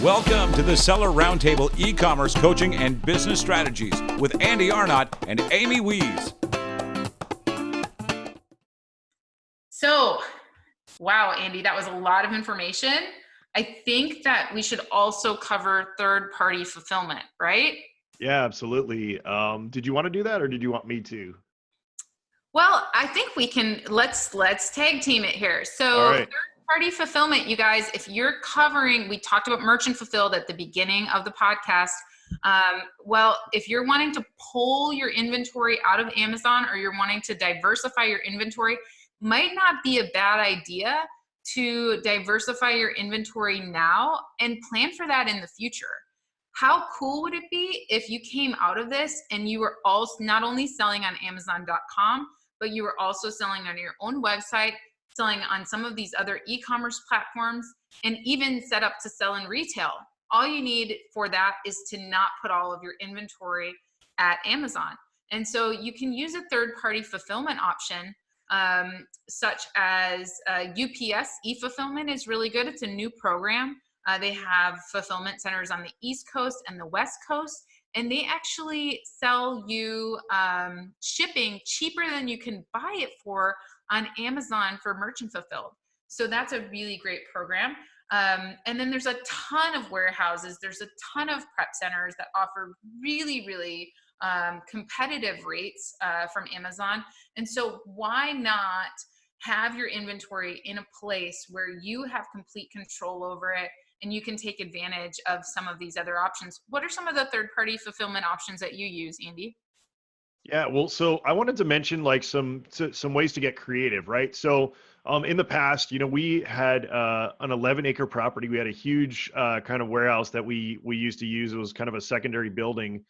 Welcome to the Seller Roundtable e-commerce coaching and business strategies with Andy Arnott and Amy Wees. So, wow, Andy, that was a lot of information. I think that we should also cover third-party fulfillment, right? Yeah, absolutely. Did you want to do that or did you want me to? Well, I think we can, let's tag team it here. So All right. third-party fulfillment, you guys, if you're covering, we talked about merchant fulfilled at the beginning of the podcast. Well, if you're wanting to pull your inventory out of Amazon or you're wanting to diversify your inventory, might not be a bad idea to diversify your inventory now and plan for that in the future. How cool would it be if you came out of this and you were also not only selling on Amazon.com, but you were also selling on your own website, selling on some of these other e-commerce platforms, and even set up to sell in retail. All you need for that is to not put all of your inventory at Amazon. And so you can use a third-party fulfillment option, such as UPS e-fulfillment is really good. It's a new program. They have fulfillment centers on the East Coast and the West Coast, and they actually sell you shipping cheaper than you can buy it for on Amazon for merchant fulfilled. So that's a really great program. And then there's a ton of warehouses. There's a ton of prep centers that offer really, really competitive rates from Amazon. And so why not have your inventory in a place where you have complete control over it and you can take advantage of some of these other options? What are some of the third-party fulfillment options that you use, Andy? Yeah, well, so I wanted to mention like some ways to get creative, right? So in the past, we had an 11-acre property. We had a huge kind of warehouse that we used to use. It was kind of a secondary building.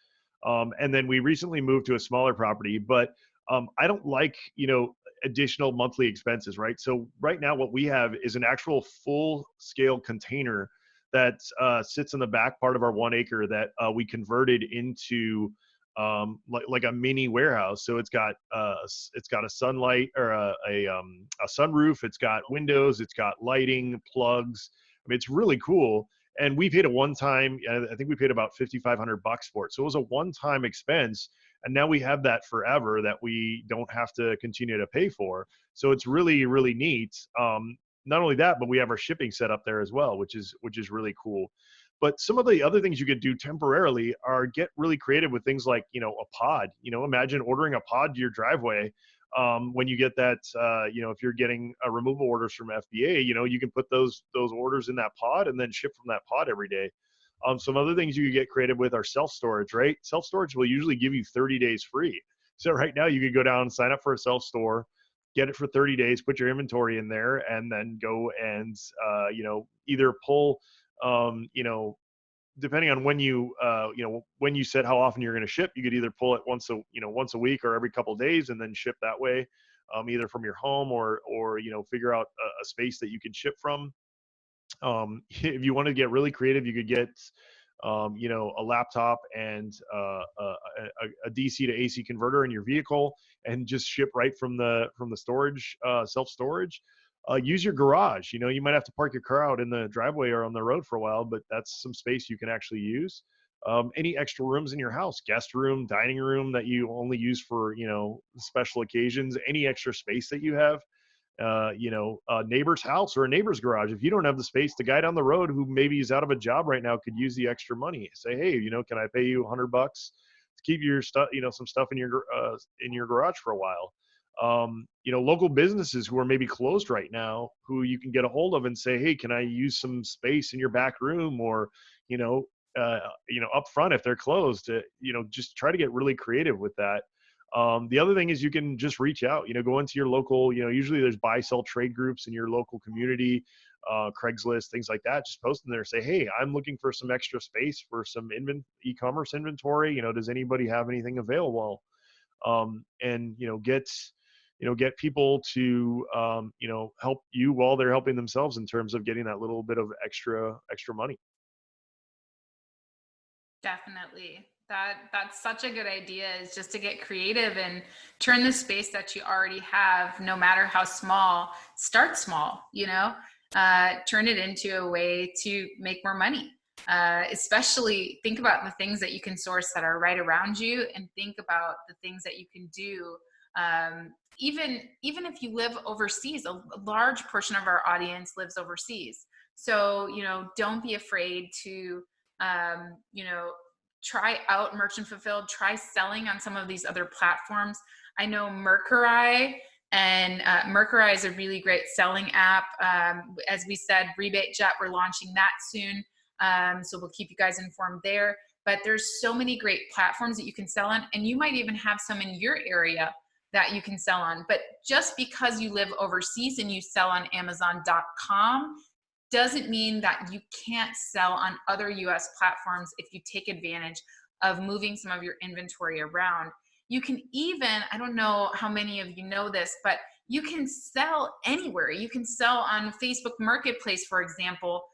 And then we recently moved to a smaller property, but I don't like, additional monthly expenses, right? So right now what we have is an actual full scale container that sits in the back part of our 1 acre that we converted into like a mini warehouse. So it's got a sunlight or a sunroof. It's got windows. It's got lighting, plugs. I mean, it's really cool. And we paid a one-time. I think we paid about $5,500 for it. So it was a one-time expense, and now we have that forever that we don't have to continue to pay for. So it's really, really neat. Not only that, but we have our shipping set up there as well, which is really cool. But some of the other things you could do temporarily are get really creative with things like, a pod. Imagine ordering a pod to your driveway. When you get that, if you're getting removal orders from FBA, you can put those orders in that pod and then ship from that pod every day. Some other things you could get creative with are self-storage, right? Self-storage will usually give you 30 days free. So right now you could go down and sign up for a self-store, get it for 30 days, put your inventory in there, and then go and, either pull, depending on when when you said how often you're going to ship, you could either pull it once a week or every couple of days and then ship that way, either from your home or figure out a space that you can ship from. If you want to get really creative, you could get a laptop and a DC to AC converter in your vehicle and just ship right from the storage, self-storage. Use your garage. You might have to park your car out in the driveway or on the road for a while, but that's some space you can actually use. Any extra rooms in your house, guest room, dining room that you only use for, special occasions, any extra space that you have, a neighbor's house or a neighbor's garage. If you don't have the space, the guy down the road who maybe is out of a job right now could use the extra money. Say, hey, can I pay you $100 to keep your stuff, some stuff in your garage for a while? Local businesses who are maybe closed right now, who you can get a hold of and say, hey, can I use some space in your back room, or, up front if they're closed, just try to get really creative with that. The other thing is you can just reach out, go into your local, usually there's buy, sell, trade groups in your local community, Craigslist, things like that. Just post in there, say, hey, I'm looking for some extra space for some e-commerce inventory. Does anybody have anything available? And, get people to, help you while they're helping themselves in terms of getting that little bit of extra money. Definitely. That's such a good idea, is just to get creative and turn the space that you already have, no matter how small, start small, turn it into a way to make more money. Especially think about the things that you can source that are right around you, and think about the things that you can do. Even if you live overseas, a large portion of our audience lives overseas. So, don't be afraid to, try out Merchant Fulfilled, try selling on some of these other platforms. I know Mercury, and Mercury is a really great selling app. As we said, RebateJet, we're launching that soon. So we'll keep you guys informed there. But there's so many great platforms that you can sell on, and you might even have some in your area that you can sell on. But just because you live overseas and you sell on Amazon.com doesn't mean that you can't sell on other US platforms if you take advantage of moving some of your inventory around. You can even, I don't know how many of you know this, but you can sell anywhere. You can sell on Facebook Marketplace, for example,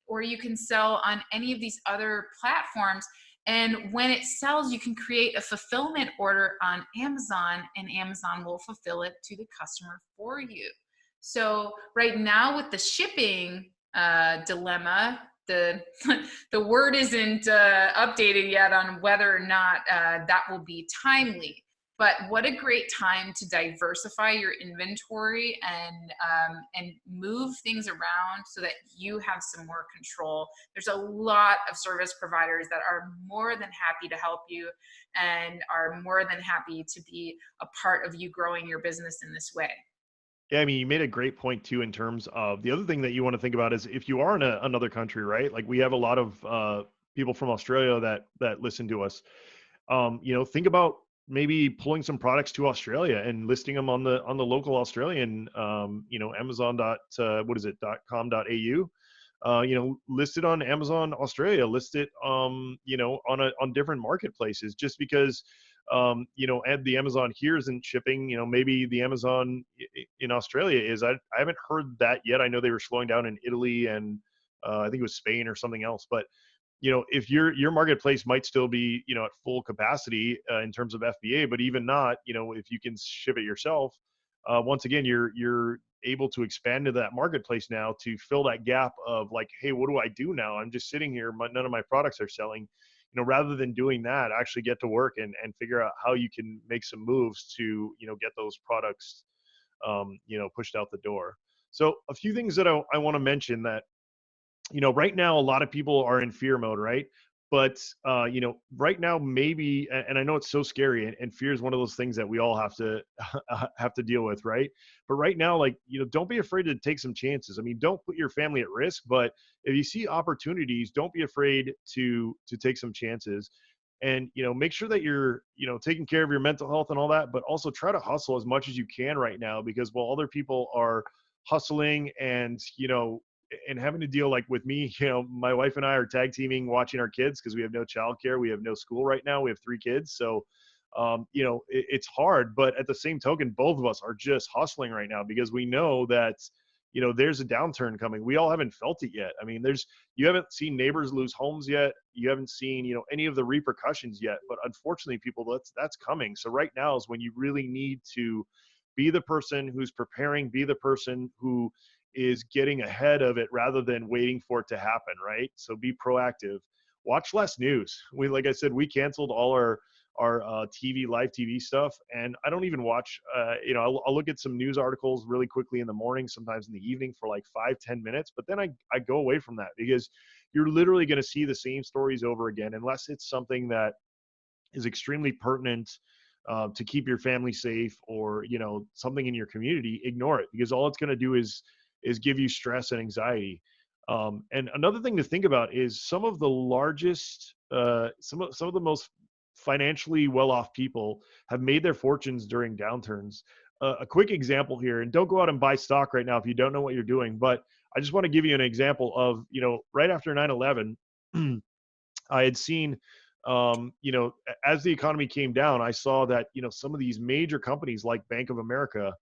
or you can sell on any of these other platforms. And when it sells, you can create a fulfillment order on Amazon, and Amazon will fulfill it to the customer for you. So right now with the shipping dilemma, the word isn't updated yet on whether or not that will be timely. But what a great time to diversify your inventory and move things around so that you have some more control. There's a lot of service providers that are more than happy to help you and are more than happy to be a part of you growing your business in this way. Yeah, I mean, you made a great point too, in terms of the other thing that you want to think about is if you are in another country, right? Like we have a lot of people from Australia that listen to us. Think about maybe pulling some products to Australia and listing them on the local Australian, Amazon .com.au. List it on Amazon Australia, list it, on different marketplaces, just because, and the Amazon here isn't shipping, maybe the Amazon in Australia is. I haven't heard that yet. I know they were slowing down in Italy and I think it was Spain or something else, but if your marketplace might still be, at full capacity in terms of FBA, but even not, if you can ship it yourself, once again, you're able to expand to that marketplace now to fill that gap of like, hey, what do I do now? I'm just sitting here, but none of my products are selling. Rather than doing that, actually get to work and figure out how you can make some moves to, get those products, pushed out the door. So a few things that I want to mention that, right now, a lot of people are in fear mode, right? But, right now, maybe, and I know it's so scary, and fear is one of those things that we all have to have to deal with, right? But right now, like, don't be afraid to take some chances. I mean, don't put your family at risk, but if you see opportunities, don't be afraid to take some chances. And, make sure that you're, taking care of your mental health and all that, but also try to hustle as much as you can right now, because while other people are hustling and having to deal, like with me, my wife and I are tag teaming watching our kids because we have no childcare. We have no school right now. We have 3 kids. So, it's hard, but at the same token, both of us are just hustling right now because we know that, there's a downturn coming. We all haven't felt it yet. I mean, you haven't seen neighbors lose homes yet. You haven't seen, any of the repercussions yet, but unfortunately people, that's coming. So right now is when you really need to be the person who's preparing, be the person who is getting ahead of it rather than waiting for it to happen, right? So be proactive. Watch less news. Like I said, we canceled all our live TV stuff, and I don't even watch. I'll look at some news articles really quickly in the morning, sometimes in the evening for like 5-10 minutes, but then I go away from that because you're literally going to see the same stories over again unless it's something that is extremely pertinent to keep your family safe or something in your community. Ignore it because all it's going to do is give you stress and anxiety. And another thing to think about is some of the largest, some of the most financially well-off people have made their fortunes during downturns. A quick example here, and don't go out and buy stock right now if you don't know what you're doing, but I just want to give you an example of, right after 9/11, I had seen, as the economy came down, I saw that, some of these major companies like Bank of America,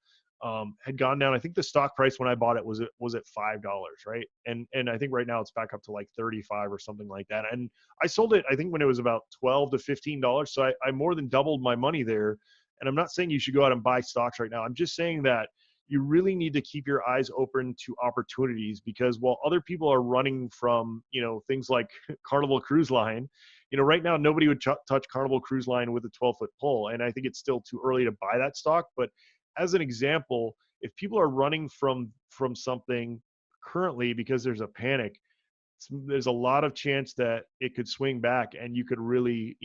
had gone down. I think the stock price when I bought it was at $5, right? And I think right now it's back up to like 35 or something like that. And I sold it, I think when it was about $12 to $15. So I more than doubled my money there. And I'm not saying you should go out and buy stocks right now. I'm just saying that you really need to keep your eyes open to opportunities, because while other people are running from, things like Carnival Cruise Line, right now nobody would touch Carnival Cruise Line with a 12-foot pole. And I think it's still too early to buy that stock. But as an example, if people are running from something currently because there's a panic, there's a lot of chance that it could swing back and you could really,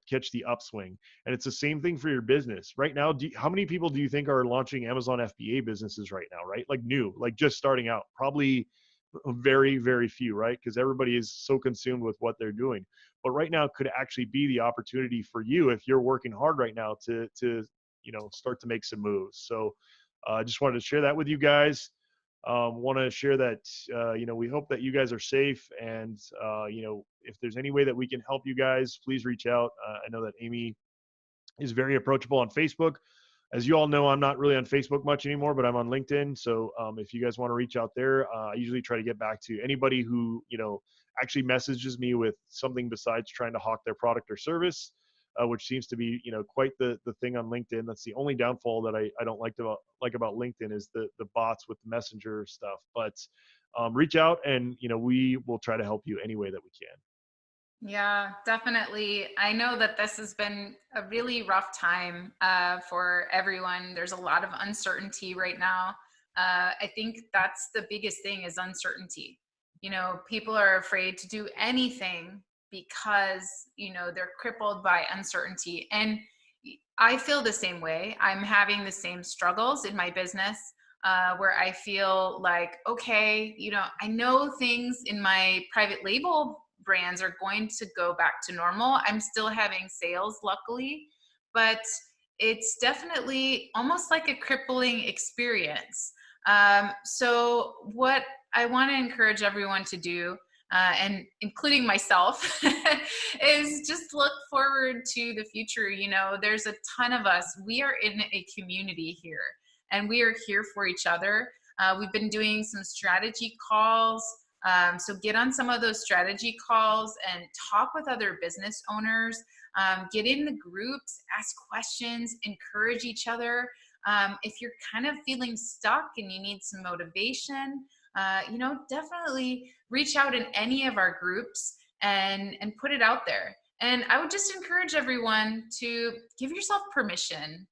catch the upswing. And it's the same thing for your business right now. How many people do you think are launching Amazon FBA businesses right now, right? Like new, like just starting out? Probably very, very few, right? Because everybody is so consumed with what they're doing. But right now could actually be the opportunity for you if you're working hard right now to start to make some moves. So I just wanted to share that with you guys. Want to share that, we hope that you guys are safe, and, if there's any way that we can help you guys, please reach out. I know that Amy is very approachable on Facebook. As you all know, I'm not really on Facebook much anymore, but I'm on LinkedIn. So if you guys want to reach out there, I usually try to get back to anybody who, actually messages me with something besides trying to hawk their product or service. Which seems to be, quite the thing on LinkedIn. That's the only downfall that I don't like about LinkedIn is the bots with the messenger stuff. But reach out, and we will try to help you any way that we can. Yeah, definitely. I know that this has been a really rough time for everyone. There's a lot of uncertainty right now. I think that's the biggest thing, is uncertainty. People are afraid to do anything because, they're crippled by uncertainty. And I feel the same way. I'm having the same struggles in my business, where I feel like, okay, I know things in my private label brands are going to go back to normal. I'm still having sales, luckily, but it's definitely almost like a crippling experience. So what I want to encourage everyone to do, and including myself, is just look forward to the future. There's a ton of us. We are in a community here, and we are here for each other. We've been doing some strategy calls. So get on some of those strategy calls and talk with other business owners. Get in the groups, ask questions, encourage each other. If you're kind of feeling stuck and you need some motivation, definitely reach out in any of our groups and put it out there. And I would just encourage everyone to give yourself permission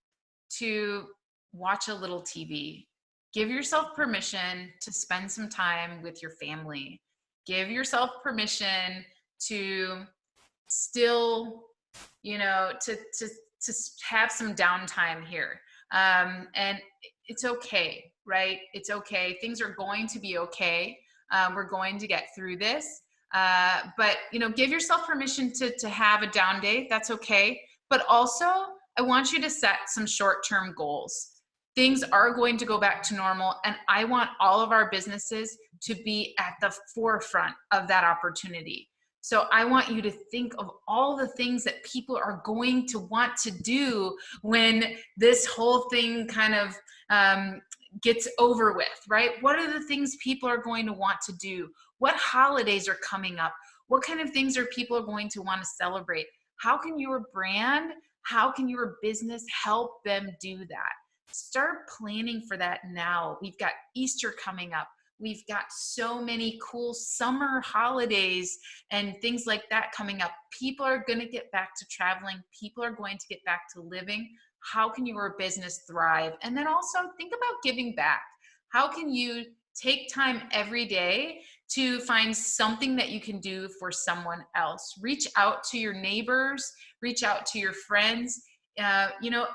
to watch a little TV. Give yourself permission to spend some time with your family. Give yourself permission to still, to have some downtime here. And it's okay, right? It's okay. Things are going to be okay. We're going to get through this. But, give yourself permission to have a down day. That's okay. But also, I want you to set some short-term goals. Things are going to go back to normal, and I want all of our businesses to be at the forefront of that opportunity. So I want you to think of all the things that people are going to want to do when this whole thing kind of gets over with, right? What are the things people are going to want to do? What holidays are coming up? What kind of things are people going to want to celebrate? How can your brand, how can your business help them do that? Start planning for that now. We've got Easter coming up. We've got so many cool summer holidays and things like that coming up. People are going to get back to traveling. People are going to get back to living. How can your business thrive? And then also think about giving back. How can you take time every day to find something that you can do for someone else? Reach out to your neighbors, reach out to your friends.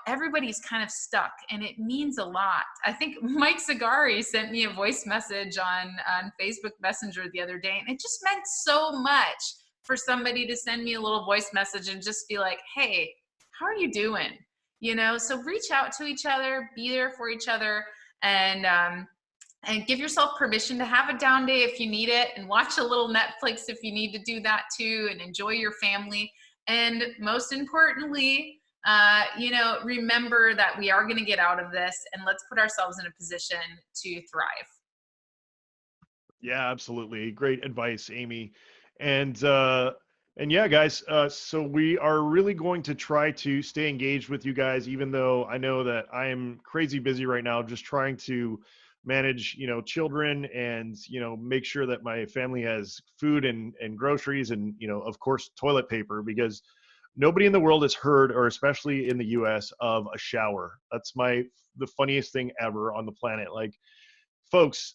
Everybody's kind of stuck, and it means a lot. I think Mike Zagari sent me a voice message on Facebook Messenger the other day, and it just meant so much for somebody to send me a little voice message and just be like, hey, how are you doing? So reach out to each other, be there for each other, and give yourself permission to have a down day if you need it, and watch a little Netflix if you need to do that too, and enjoy your family. And most importantly, remember that we are going to get out of this, and let's put ourselves in a position to thrive. Yeah, absolutely. Great advice, Amy. And, And yeah, guys, so we are really going to try to stay engaged with you guys, even though I know that I am crazy busy right now, just trying to manage, children and, make sure that my family has food and groceries and, of course, toilet paper, because nobody in the world has heard, or especially in the US, of a shower. That's the funniest thing ever on the planet. Like, folks,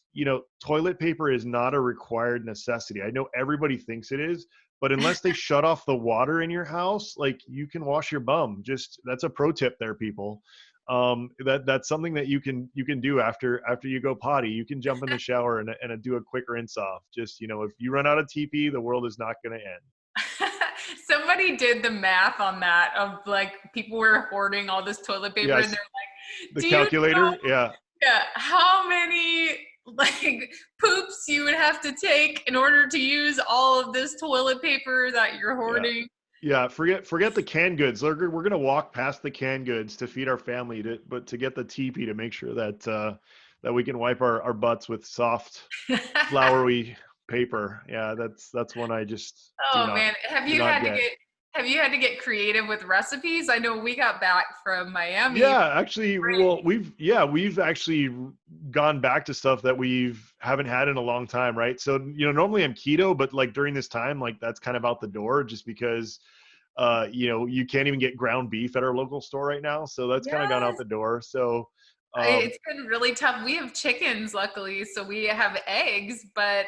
toilet paper is not a required necessity. I know everybody thinks it is, but unless they shut off the water in your house, like, you can wash your bum. Just, that's a pro tip there, people. That's something that you can do after you go potty. You can jump in the shower and do a quick rinse off. Just, if you run out of TP, the world is not going to end. Somebody did the math on that of like people were hoarding all this toilet paper and Yes, they're like, the do you know, calculator. Yeah. yeah, how many like poops you would have to take in order to use all of this toilet paper that you're Yeah. hoarding? Yeah, forget the canned goods. We're gonna walk past the canned goods to feed our family, but to get the TP to make sure that we can wipe our butts with soft, floury paper. Yeah, that's one I just Oh man, do not get. have you had to get creative with recipes? I know we got back from Miami. Yeah, actually, well, we've actually gone back to stuff that we've haven't had in a long time, right? So, normally I'm keto, but like during this time, like that's kind of out the door, just because you can't even get ground beef at our local store right now. So that's kind of gone out Yes. the door. So, um, It's been really tough. We have chickens, luckily, so we have eggs, but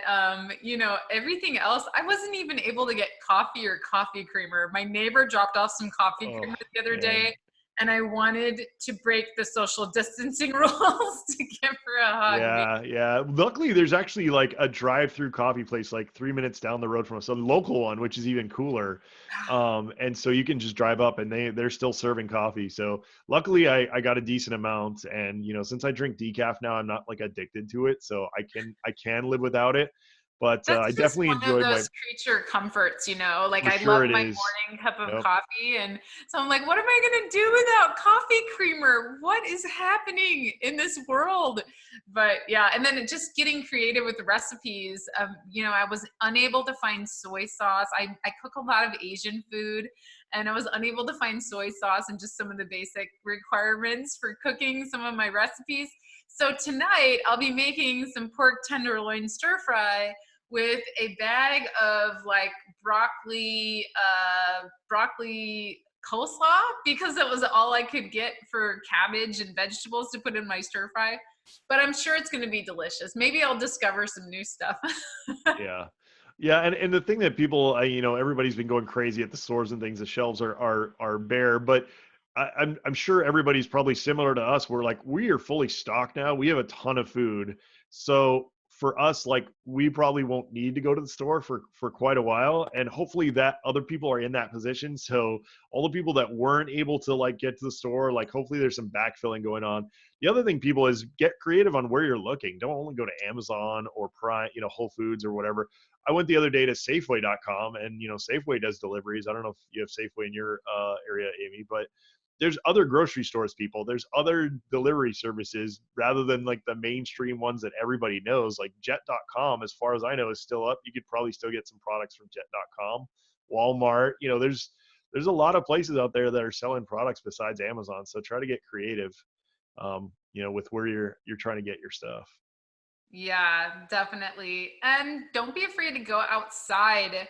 everything else, I wasn't even able to get coffee or coffee creamer. My neighbor dropped off some coffee oh creamer the other man. day, and I wanted to break the social distancing rules to give her a hug. Yeah, yeah. Luckily, there's actually like a drive-through coffee place like 3 minutes down the road from us, a local one, which is even cooler. And so you can just drive up, and they're still serving coffee. So luckily, I got a decent amount, and since I drink decaf now, I'm not like addicted to it, so I can live without it. But I That's just definitely one of enjoyed my. those creature comforts, like For I love sure, it my is. morning cup of Yep. coffee. And so I'm like, what am I going to do without coffee creamer? What is happening in this world? But yeah, and then just getting creative with the recipes. I was unable to find soy sauce. I cook a lot of Asian food, and I was unable to find soy sauce and just some of the basic requirements for cooking some of my recipes. So tonight I'll be making some pork tenderloin stir fry with a bag of like broccoli coleslaw, because that was all I could get for cabbage and vegetables to put in my stir fry. But I'm sure it's going to be delicious. Maybe I'll discover some new stuff. Yeah. Yeah, and the thing that people, everybody's been going crazy at the stores and things. The shelves are bare, but I'm sure everybody's probably similar to us. We're like, we are fully stocked now. We have a ton of food, so for us, like, we probably won't need to go to the store for quite a while, and hopefully that other people are in that position. So all the people that weren't able to like get to the store, like, hopefully there's some backfilling going on. The other thing, people, is get creative on where you're looking. Don't only go to Amazon or Prime, Whole Foods or whatever. I went the other day to Safeway.com, and Safeway does deliveries. I don't know if you have Safeway in your area, Amy, but there's other grocery stores, people. There's other delivery services rather than like the mainstream ones that everybody knows. Like Jet.com, as far as I know, is still up. You could probably still get some products from Jet.com. Walmart, there's a lot of places out there that are selling products besides Amazon. So try to get creative, with where you're trying to get your stuff. Yeah, definitely. And don't be afraid to go outside.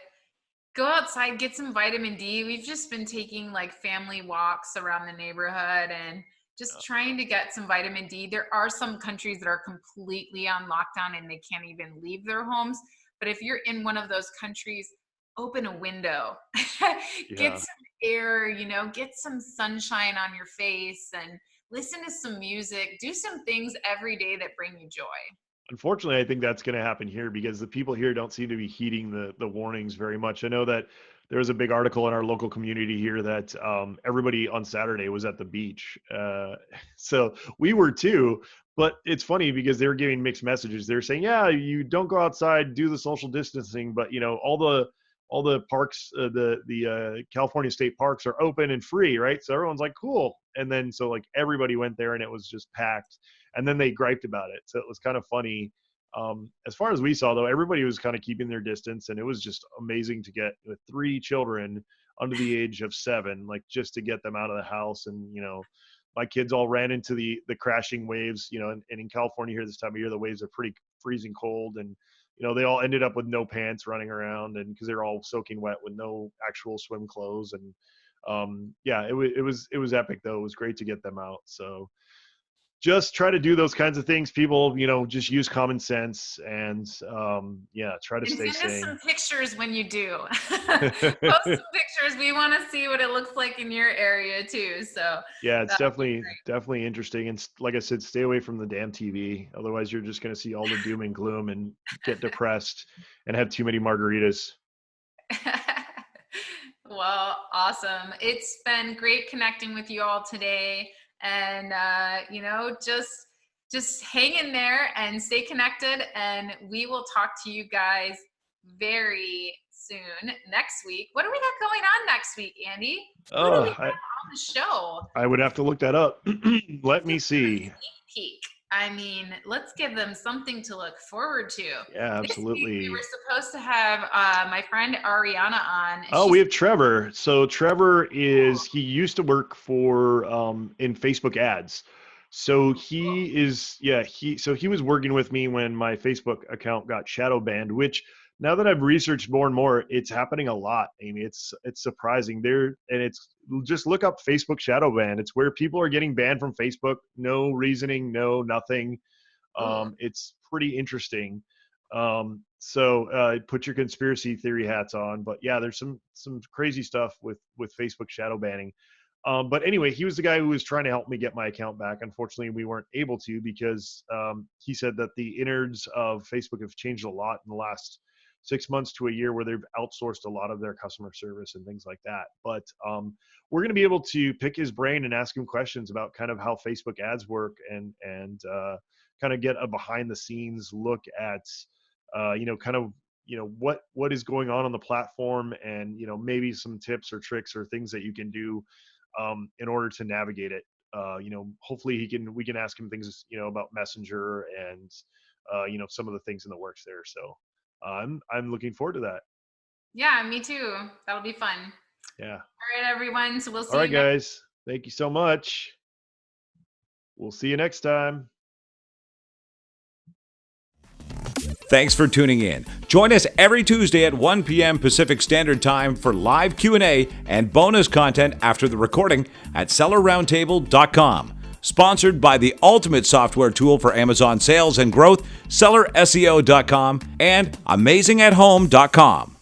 Go outside, get some vitamin D. We've just been taking like family walks around the neighborhood and just trying to get some vitamin D. There are some countries that are completely on lockdown and they can't even leave their homes. But if you're in one of those countries, open a window, get Yeah. some air, get some sunshine on your face and listen to some music. Do some things every day that bring you joy. Unfortunately, I think that's going to happen here because the people here don't seem to be heeding the warnings very much. I know that there was a big article in our local community here that everybody on Saturday was at the beach. So we were too, but it's funny because they were giving mixed messages. They're saying, yeah, you don't go outside, do the social distancing, but all the parks, the California state parks are open and free, right? So everyone's like, cool. And then so like everybody went there and it was just packed, and then they griped about it. So it was kind of funny As far as we saw, though, everybody was kind of keeping their distance, and it was just amazing to get with 3 children under the age of 7, like just to get them out of the house. And, my kids all ran into the crashing waves, and in California here this time of year, the waves are pretty freezing cold. And, they all ended up with no pants running around, and because they're all soaking wet with no actual swim clothes. And yeah, it was epic though. It was great to get them out. So just try to do those kinds of things. People, just use common sense and try to stay sane. Send us some pictures when you do. Post some pictures. We want to see what it looks like in your area too. So yeah, it's definitely interesting. And like I said, stay away from the damn TV. Otherwise, you're just going to see all the doom and gloom and get depressed and have too many margaritas. Well, awesome. It's been great connecting with you all today. And, just hang in there and stay connected. And we will talk to you guys very soon next week. What do we got going on next week, Andy? What do we have on the show? I would have to look that up. Let me see. Sneak peek. I mean, let's give them something to look forward to. Yeah, absolutely. We were supposed to have my friend Ariana on. Oh, we have Trevor. So Trevor he used to work for in Facebook ads. So he was working with me when my Facebook account got shadow banned, which now that I've researched more and more, it's happening a lot, Amy. It's surprising there. And it's just look up Facebook shadow ban. It's where people are getting banned from Facebook. No reasoning, no nothing. It's pretty interesting. So put your conspiracy theory hats on. But yeah, there's some crazy stuff with Facebook shadow banning. But anyway, he was the guy who was trying to help me get my account back. Unfortunately, we weren't able to because he said that the innards of Facebook have changed a lot in the last 6 months to a year, where they've outsourced a lot of their customer service and things like that. But we're going to be able to pick his brain and ask him questions about kind of how Facebook ads work and kind of get a behind the scenes look at, what is going on the platform, and, maybe some tips or tricks or things that you can do in order to navigate it. Hopefully we can ask him things, about Messenger and, some of the things in the works there. So I'm looking forward to that. Yeah, me too. That'll be fun. Yeah. All right, everyone. So we'll see you. All right, you guys. Thank you so much. We'll see you next time. Thanks for tuning in. Join us every Tuesday at 1 p.m. Pacific Standard Time for live Q&A and bonus content after the recording at sellerroundtable.com. Sponsored by the ultimate software tool for Amazon sales and growth, sellerseo.com and amazingathome.com.